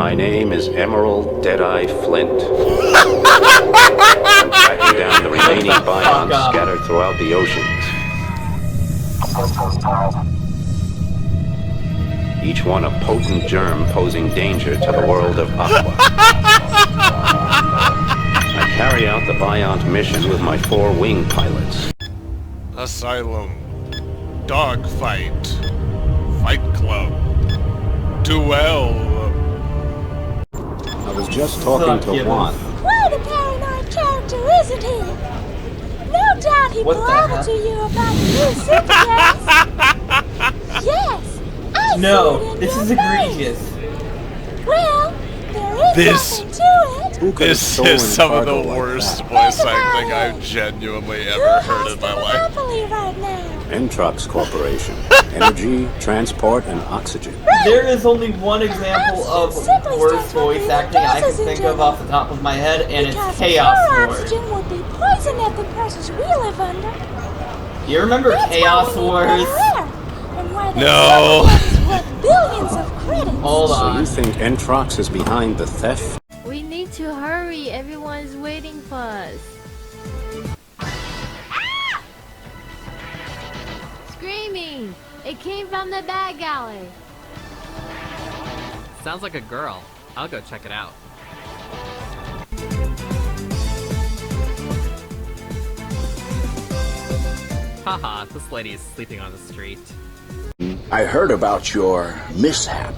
My name is Emerald Deadeye Flint. I'm tracking down the remaining bions scattered throughout the oceans. Each one a potent germ posing danger to the world of Aqua. I carry out the Biont mission with my 4 wing pilots. Asylum. Dogfight. Fight Club. Duel. I was just talking to Juan. Quite a paranoid character, isn't he? No doubt he blabbered to you about the new supergas. Yes, I see it in this your is face. egregious. Well, there is something to it. This is some of the worst voice acting I've genuinely ever heard in my life. Right now? Entrox Corporation. Energy, transport, and oxygen. There is only one example of worst voice acting I can think of off the top of my head, and it's Chaos Wars. Oxygen would be poison at the pressures we live under. You remember Chaos Wars? No. Billions of credits. Hold on. So you think Entrox is behind the theft? We need to hurry. Everyone's waiting for us. Screaming! It came from the bag alley. Sounds like a girl. I'll go check it out. Haha, this lady is sleeping on the street. I heard about your mishap.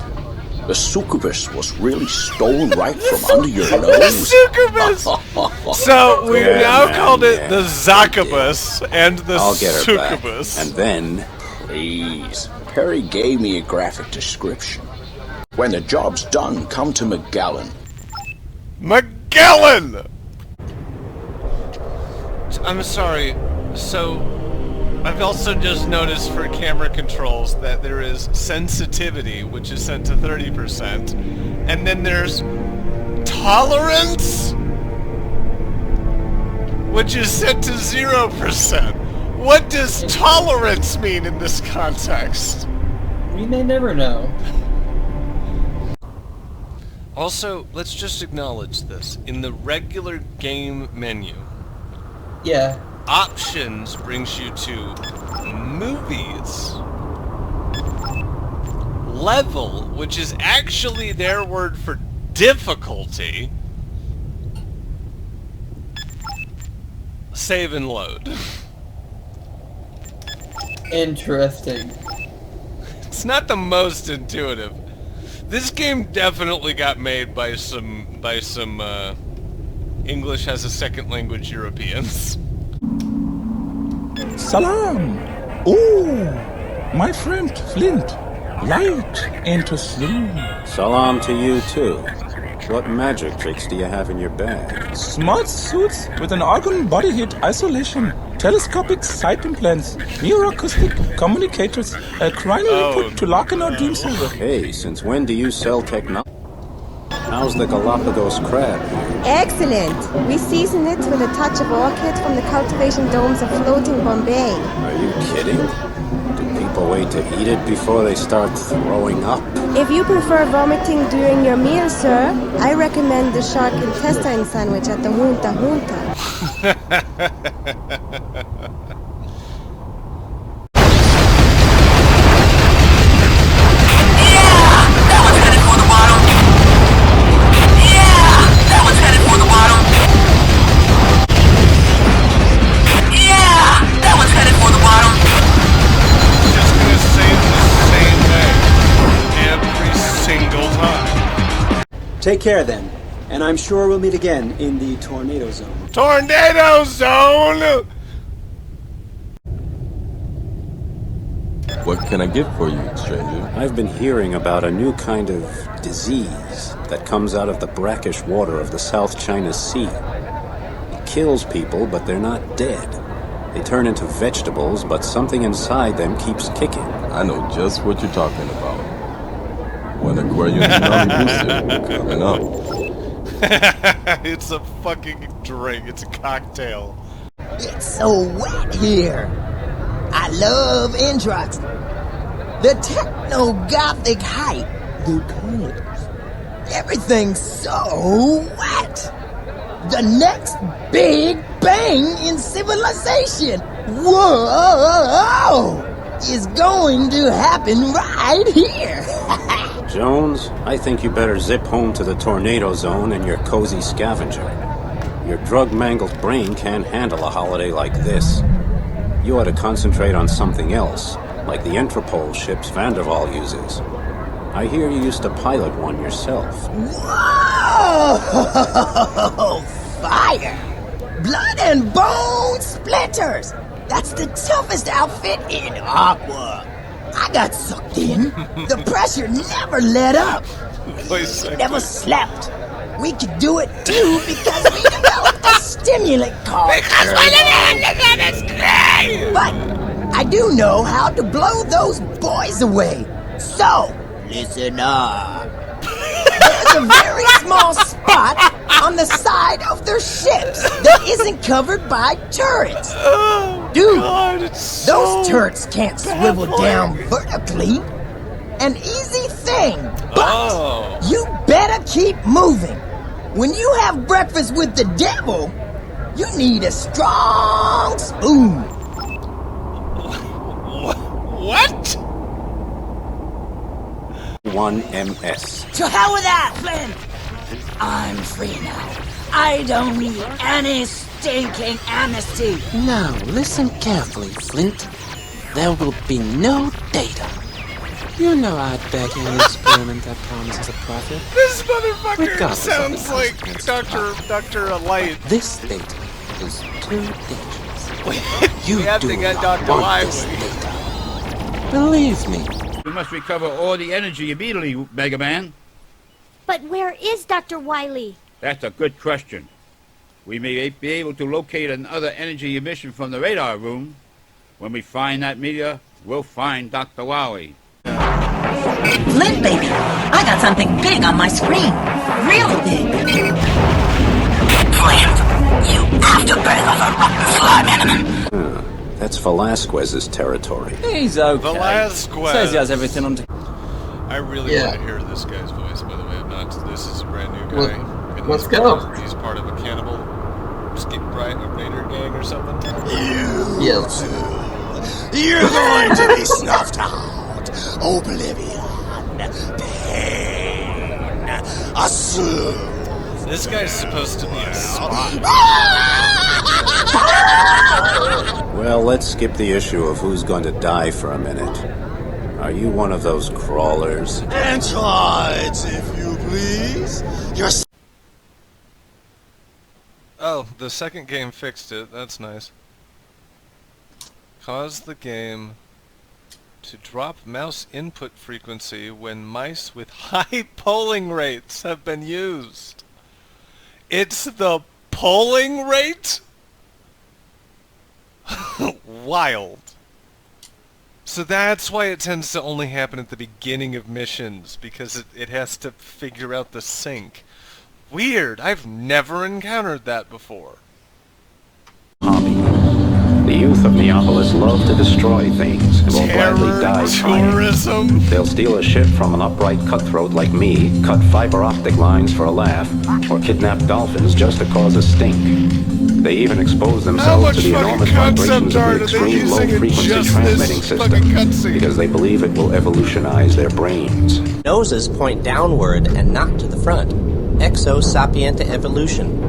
The succubus was really stolen right from under your nose. The succubus! So we've now called it the Zakubus and the I'll get her succubus. back. And then, please, Perry gave me a graphic description. When the job's done, come to Magellan. Magellan! I'm sorry, so I've also just noticed for camera controls that there is sensitivity, which is set to 30%, and then there's tolerance, which is set to 0%. What does tolerance mean in this context? We may never know. Also, let's just acknowledge this. In the regular game menu, Yeah. Options brings you to movies. Level, which is actually their word for difficulty. Save and load. Interesting. It's not the most intuitive. This game definitely got made by some English as a second language Europeans. Salam! Oh, my friend Flint, light into sleep. Salam to you too. What magic tricks do you have in your bag? Smart suits with an argon body heat isolation, telescopic sight implants, neuroacoustic communicators, a cranial input to lock in our dream server. Hey, since when do you sell technology? How's the Galapagos crab? Excellent! We season it with a touch of orchid from the cultivation domes of floating Bombay. Are you kidding? Do people wait to eat it before they start throwing up? If you prefer vomiting during your meal, sir, I recommend the shark intestine sandwich at the Junta Junta. Take care then, and I'm sure we'll meet again in the tornado zone. Tornado zone! What can I get for you, stranger? I've been hearing about a new kind of disease that comes out of the brackish water of the South China Sea. It kills people, but they're not dead. They turn into vegetables, but something inside them keeps kicking. I know just what you're talking about. When Aquarium Tsunami Booster coming up. It's a fucking drink. It's a cocktail. It's so wet here. I love Entrox. The techno-gothic hype, the colors, Everything's so wet. The next big bang in civilization, whoa, is going to happen right here. Jones, I think you better zip home to the tornado zone in your cozy scavenger. Your drug-mangled brain can't handle a holiday like this. You ought to concentrate on something else, like the Interpol ships Vanderval uses. I hear you used to pilot one yourself. Whoa! Fire! Blood and bone splinters! That's the toughest outfit in Aqua. I got sucked in. The pressure never let up. We never slept. We could do it too because we developed a stimulant called... Because we never scream! But I do know how to blow those boys away. So, listen up. There's a very small spot on the side of their ships that isn't covered by turrets. Dude, those turrets can't swivel down vertically. An easy thing, but you better keep moving. When you have breakfast with the devil, you need a strong spoon. What? 1MS. To hell with that, Flynn! I'm free now. I don't need any stinking amnesty. Now, listen carefully, Flint. There will be no data. You know I'd beg any experiment that promises a profit. This motherfucker sounds like Dr. Light. This data is too dangerous. You have to get Dr. Light. Believe me. We must recover all the energy immediately, Mega Man. But where is Dr. Wily? That's a good question. We may be able to locate another energy emission from the radar room. When we find that meteor, we'll find Dr. Wily. Flint, baby, I got something big on my screen. Really big. Flint, you have to birth off a rotten slime animal. That's Velasquez's territory. He's okay. Velasquez Says he has everything under... I really want to hear this guy's voice, by the way. I'm not. This is a brand new guy. Let's go. He's part of a cannibal raider gang or something. Yes. You're going to be snuffed out. Oblivion. Pain. A soothe. This guy's supposed to be a spy. Well, let's skip the issue of who's going to die for a minute. Are you one of those crawlers? Androids, if you please. You're... Oh, the second game fixed it. That's nice. Cause the game to drop mouse input frequency when mice with high polling rates have been used. It's the polling rate? Wild. So that's why it tends to only happen at the beginning of missions, because it has to figure out the sync. Weird. I've never encountered that before. Hobby. The youth of Neapolis love to destroy things and will gladly die trying. Tourism. They'll steal a ship from an upright cutthroat like me, cut fiber optic lines for a laugh, or kidnap dolphins just to cause a stink. They even expose themselves to the enormous vibrations of the extreme low-frequency transmitting system because they believe it will evolutionize their brains. Noses point downward and not to the front. Exo-sapienta evolution.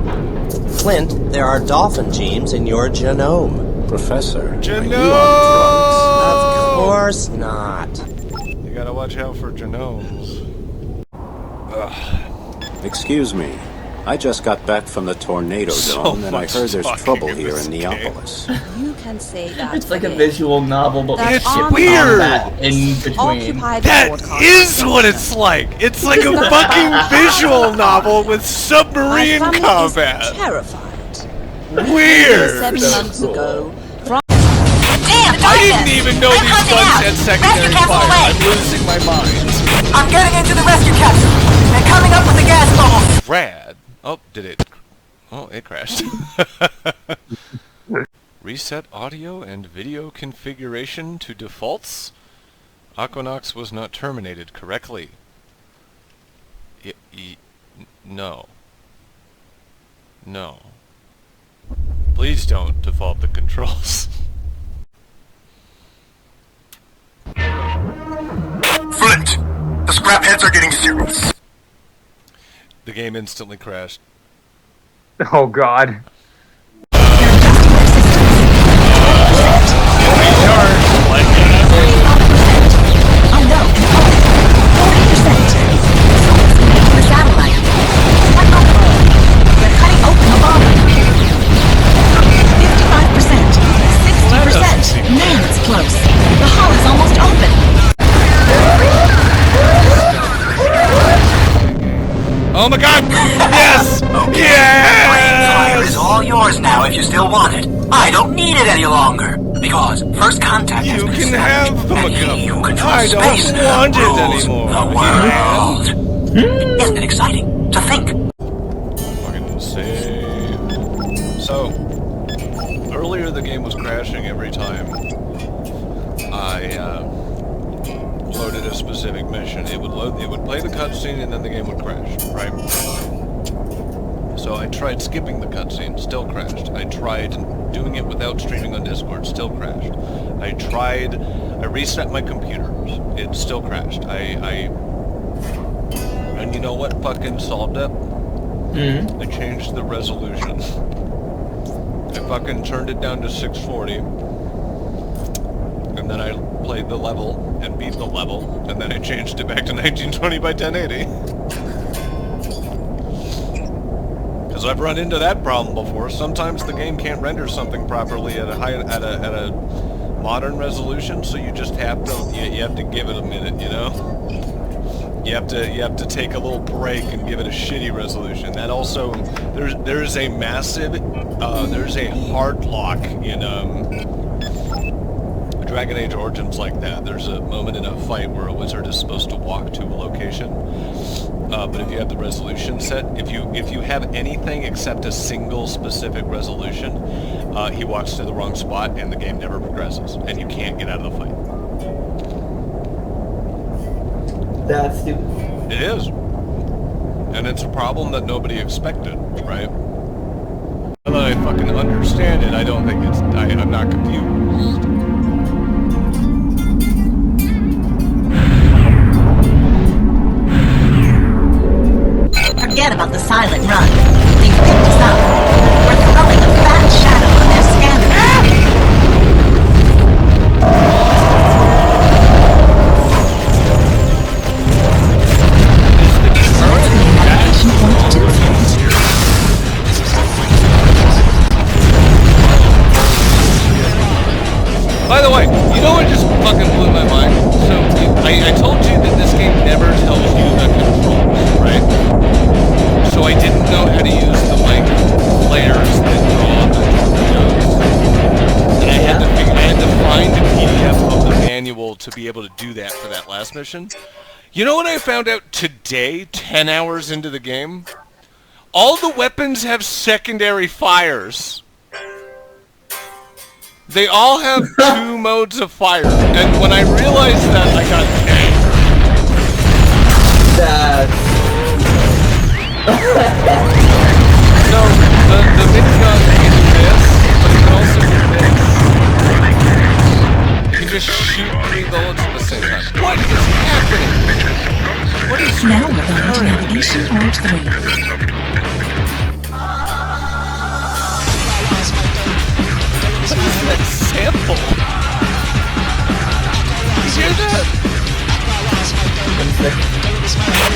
Flint, there are dolphin genes in your genome. Professor, genome! Of course not. You gotta watch out for genomes. Ugh. Excuse me. I just got back from the tornado zone, and I heard there's trouble here in Neapolis. You can say that. It's like a visual novel, but it's with weird. In between. That is what it's like. It's like a fucking visual novel with submarine combat. Terrified. Weird. 7 months ago. I didn't even know these guns had secondary fire. I'm losing my mind. I'm getting into the rescue capsule. They're coming up with the gas balls. Rad. Oh, did it? Oh, it crashed. Reset audio and video configuration to defaults. AquaNox was not terminated correctly. No. No. Please don't default the controls. Flint! The scrap heads are getting serious. The game instantly crashed. Oh god. Man, it's close. The hull is almost open. Oh my god! Yes! Fire is all yours now if you still want it. I don't need it any longer. Because first contact has been established, and he who controls space rules the world. Isn't it exciting to think? Fucking save. So, earlier the game was crashing every time I loaded a specific mission. It would play the cutscene and then the game would crash, right? So I tried skipping the cutscene, still crashed. I tried doing it without streaming on Discord, still crashed. I reset my computer, it still crashed. And you know what fucking solved it? I changed the resolution. I fucking turned it down to 640, and then I played the level and beat the level, and then I changed it back to 1920 by 1080. Because I've run into that problem before. Sometimes the game can't render something properly at a modern resolution, so you just have to you have to give it a minute, you know. You have to take a little break and give it a shitty resolution. That also there's a massive there's a hard lock in Dragon Age Origins like that. There's a moment in a fight where a wizard is supposed to walk to a location, but if you have the resolution set, if you have anything except a single specific resolution, he walks to the wrong spot and the game never progresses, and you can't get out of the fight. That's stupid. It is. And it's a problem that nobody expected, right? Now that I fucking understand it, I don't think I'm not confused. Forget about the silent run. They picked us up. We're throwing a fat shadow on their scanner. By the way, you know what just fucking blew my mind? So, I told you that this game never tells you the controls, right? So I didn't know how to use the, like, flares that draw the torpedoes. And I had to find a PDF of the manual to be able to do that for that last mission. You know what I found out today, 10 hours into the game? All the weapons have secondary fires. They all have 2 modes of fire, and when I realized that, I got angry. So, the minigun is this, but it can also do this. You can just shoot 3 bullets at the same time. What is happening? What is Now we're going to navigation mode 3. What is that sample? You hear that?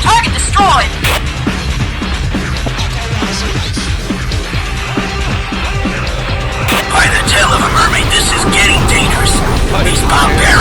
Target destroyed! By the tail of a mermaid, this is getting dangerous. These barbarians